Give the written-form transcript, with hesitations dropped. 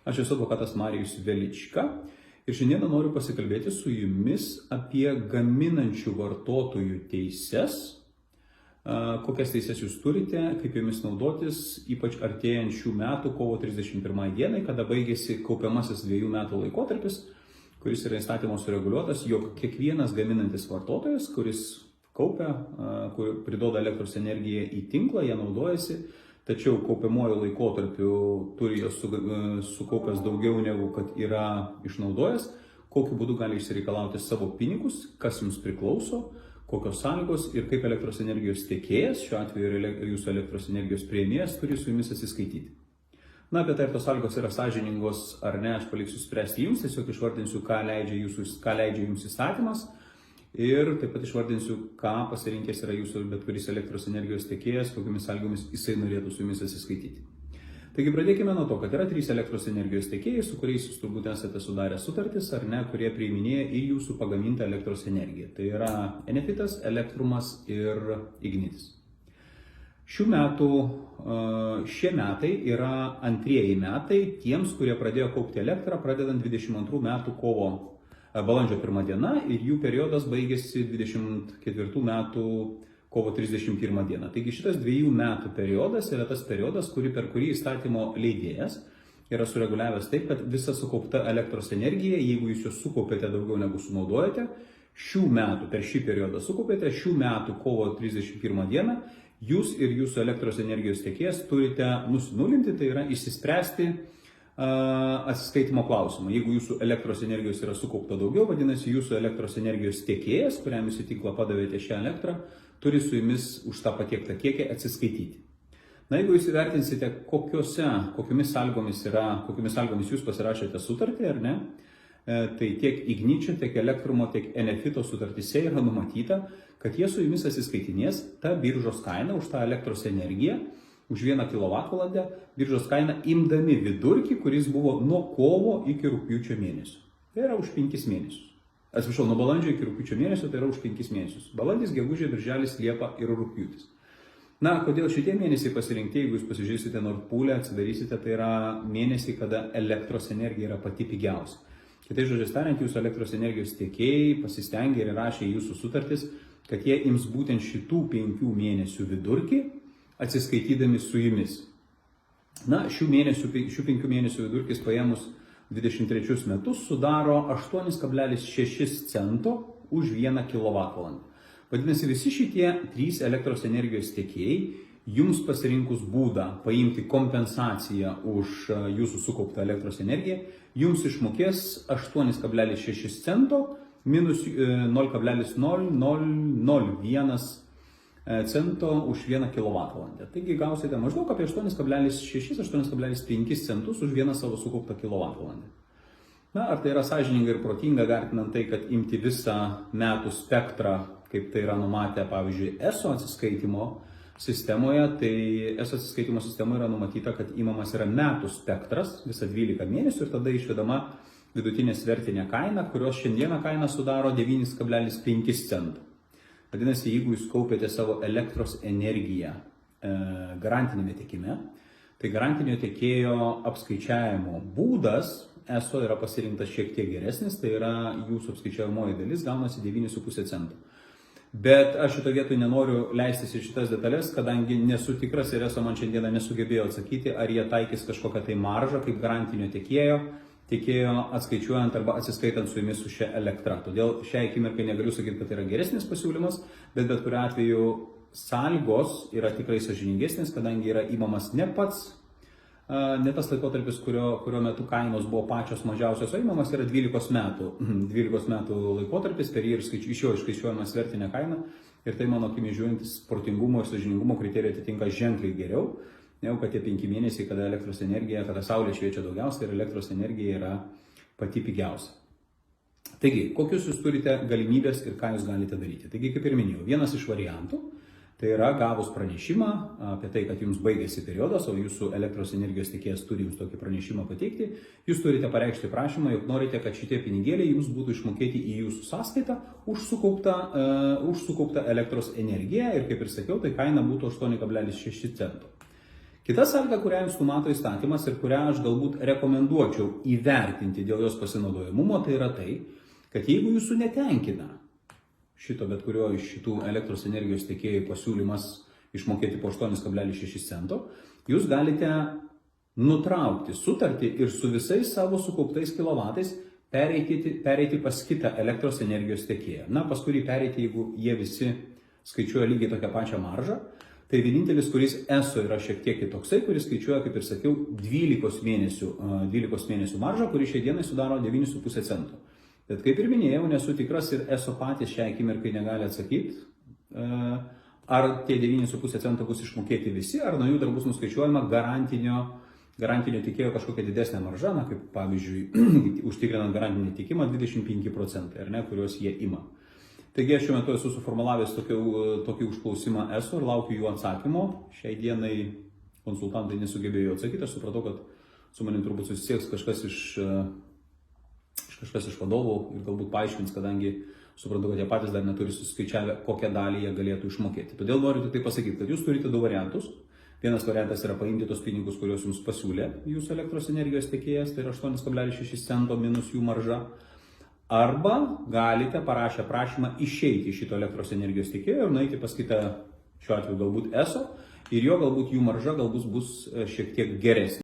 Aš esu advokatas Marijus Velička ir šiandien noriu pasikalbėti su jumis apie gaminančių vartotojų teises, kokias teises jūs turite, kaip jomis naudotis, ypač artėjant šių metų kovo 31 dienai, kada baigėsi kaupiamasis 2 metų laikotarpis, kuris yra įstatymo sureguliuotas, jog kiekvienas gaminantis vartotojas, kuris kaupia, kur priduoda elektros energiją į tinklą, ją naudojasi, tačiau kaupiamuoju laikotarpiu turi jos sukaupęs daugiau negu kad yra išnaudojęs, kokiu būdu gali išsireikalauti savo pinigus, kas jums priklauso, kokios sąlygos ir kaip elektros energijos tiekėjas, šiuo atveju jūsų elektros energijos priėmėjas, turi su jumis atsiskaityti. Na, apie tai, ar tos sąlygos yra sąžiningos ar ne, aš paliksiu spręsti jums, tiesiog išvardinsiu, ką leidžia jums įstatymas. Ir taip pat išvardinsiu, ką pasirinkęs yra jūsų bet kuris elektros energijos tiekėjas, kokiamis sąlygomis jisai norėtų su jumis atsiskaityti. Taigi pradėkime nuo to, kad yra 3 elektros energijos tiekėjai, su kuriais jūs turbūt esate sudarę sutartis ar ne, kurie priiminėja į jūsų pagamintą elektros energiją. Tai yra Enefitas, Elektrumas ir Ignitis. Šie metai yra antrieji metai tiems, kurie pradėjo kaupti elektrą pradedant 22 metų balandžio 1 diena ir jų periodas baigėsi 24 metų kovo 31 diena. Taigi šitas 2 metų periodas yra tas periodas, per kurį įstatymo leidėjas yra sureguliavęs taip, kad visa sukaupta elektros energija, jeigu jūs jos sukaupėte daugiau negu sunaudojate, per šį periodą sukaupėte, šių metų kovo 31 dieną, jūs ir jūsų elektros energijos tiekėjas turite nusinulinti, tai yra išsispręsti atsiskaitimo klausimą. Jeigu jūsų elektros energijos yra sukaupta daugiau, vadinasi, jūsų elektros energijos tiekėjas, kuriam jūs į tinklą padavėte šią elektrą, turi su jumis už tą patiektą kiekį atsiskaityti. Na, jeigu jūs įvertinsite, kokiomis sąlygomis jūs pasirašėte sutartį, ar ne, tai tiek Igničio, tiek Elektrumo, tiek Enefito sutartyse yra numatyta, kad jie su jumis atsiskaitinės tą biržos kainą už tą elektros energiją, už 1 kWh biržos kainą imdami vidurkį, kuris buvo nuo kovo iki rugpjūčio mėnesio. Tai yra už 5 mėnesius. Atsiprašau, nuo balandžio iki rugpjūčio mėnesio, tai yra už 5 mėnesius. Balandis, gegužė, birželis, liepa ir rugpjūtis. Na, kodėl šitie mėnesiai pasirinkti, jeigu jūs pasižiūrėsite Nord Pool'e, atsidarysite, tai yra mėnesiai, kada elektros energija yra pati pigiausia. Kitais žodžiais tariant, jūsų elektros energijos tiekėjai pasistengė ir rašė jūsų sutartis, kad jie ims būtent šitų 5 mėnesių vidurkį, atsiskaitydami su jumis. Na, šių 5 mėnesių vidurkis paėmus 23 metus sudaro 8,6 cento už 1 kWh. Vadinasi, visi šitie 3 elektros energijos tiekėjai jums pasirinkus būdą paimti kompensaciją už jūsų sukauptą elektros energiją, jums išmokės 8,6 cento minus 0,0001 cento už 1 kWh. Taigi gausite maždaug apie 8,6-8,5 centus už 1 savo sukauptą kWh. Na, ar tai yra sąžininga ir protinga vertinant tai, kad imti visą metų spektrą, kaip tai yra numatę, pavyzdžiui, ESO atsiskaitimo sistemoje, tai ESO atsiskaitimo sistemoje yra numatyta, kad imamas yra metų spektras, visą 12 mėnesių ir tada išvedama vidutinė svertinė kaina, kurios šiandieną kaina sudaro 9,5 centų. Vadinasi, jeigu jūs kaupėte savo elektros energiją garantinėme tiekime, tai garantinio tiekėjo apskaičiavimo būdas ESO yra pasirinktas šiek tiek geresnis, tai yra jūsų apskaičiavimoji dalis gaunasi 9,5 centų. Bet aš šito vietoj nenoriu leistis į šitas detalės, kadangi nesu tikras ir ESO man šiandieną nesugebėjo atsakyti, ar jie taikys kažkokią tai maržą kaip garantinio tiekėjo atskaičiuojant arba atsiskaitant su jumis su šia elektra. Todėl šiai akimirkai negaliu sakyti, kad tai yra geresnis pasiūlymas, bet kuriuo atveju sąlygos yra tikrai sąžiningesnės, kadangi yra įmamas ne tas laikotarpis, kurio metu kainos buvo pačios mažiausios, o įmamas yra 12 metų laikotarpis, per jį iš jo išskaičiuojama svertinė kaina ir tai mano akimi žiūrint protingumo ir sąžiningumo kriterijai atitinka ženkliai geriau, negu kad tie 5 mėnesiai, kada saulė šviečia daugiausiai ir elektros energija yra pati pigiausia. Taigi, kokius jūs turite galimybės ir ką jūs galite daryti? Taigi, kaip ir minėjau, vienas iš variantų, tai yra gavus pranešimą apie tai, kad jums baigėsi periodas, o jūsų elektros energijos tiekėjas turi jums tokį pranešimą pateikti, jūs turite pareikšti prašymą, jog norite, kad šitie pinigėliai jums būtų išmokėti į jūsų sąskaitą už sukauptą elektros energiją ir, kaip ir sakiau, tai kaina būtų 8,6 centų. Kita sąlyga, kurią jums numato įstatymas ir kurią aš galbūt rekomenduočiau įvertinti dėl jos pasinaudojimumo, tai yra tai, kad jeigu jūsų netenkina šito bet kurio iš šitų elektros energijos tiekėjų pasiūlymas išmokėti po 8,6 cento, jūs galite nutraukti sutartį ir su visais savo sukauptais kilovatais pereiti pas kitą elektros energijos tiekėją. Na, pas kurį pereiti, jeigu jie visi skaičiuoja lygiai tokią pačią maržą, tai vienintelis, kuris ESO yra šiek tiek kitoksai, kuris skaičiuoja, kaip ir sakiau, 12 mėnesių maržą, kuri šiai dienai sudaro 9,5 cento. Bet kaip ir minėjau, nesu tikras ir ESO patys šią akimirkai negali atsakyti, ar tie 9,5 cento bus išmokėti visi, ar nuo jų dar bus nuskaičiuojama garantinio tiekėjo kažkokia didesnė marža, na, kaip pavyzdžiui, užtikrinant garantinį tiekimą 25%, ar ne, kuriuos jie ima. Taigi aš šiuo metu esu suformulavęs tokį užklausimą ESO ir laukiu jų atsakymo. Šiai dienai konsultantai nesugebėjo atsakyti, aš supratau, kad su manim turbūt susisieks kažkas iš vadovų ir galbūt paaiškins, kadangi supratau, kad jie patys dar neturi suskaičiavę, kokią dalį jie galėtų išmokėti. Todėl noriu tik tai pasakyti, kad jūs turite du variantus. Vienas variantas yra paimti tos pinigus, kuriuos jums pasiūlė jūsų elektros energijos tiekėjas, tai yra 8,6 cento minus jų marža. Arba galite parašę prašymą išeiti iš šito elektros energijos tiekėjo ir nueiti pas kitą, šiuo atveju galbūt ESO, ir jo galbūt jų marža galbūt bus šiek tiek geresnė.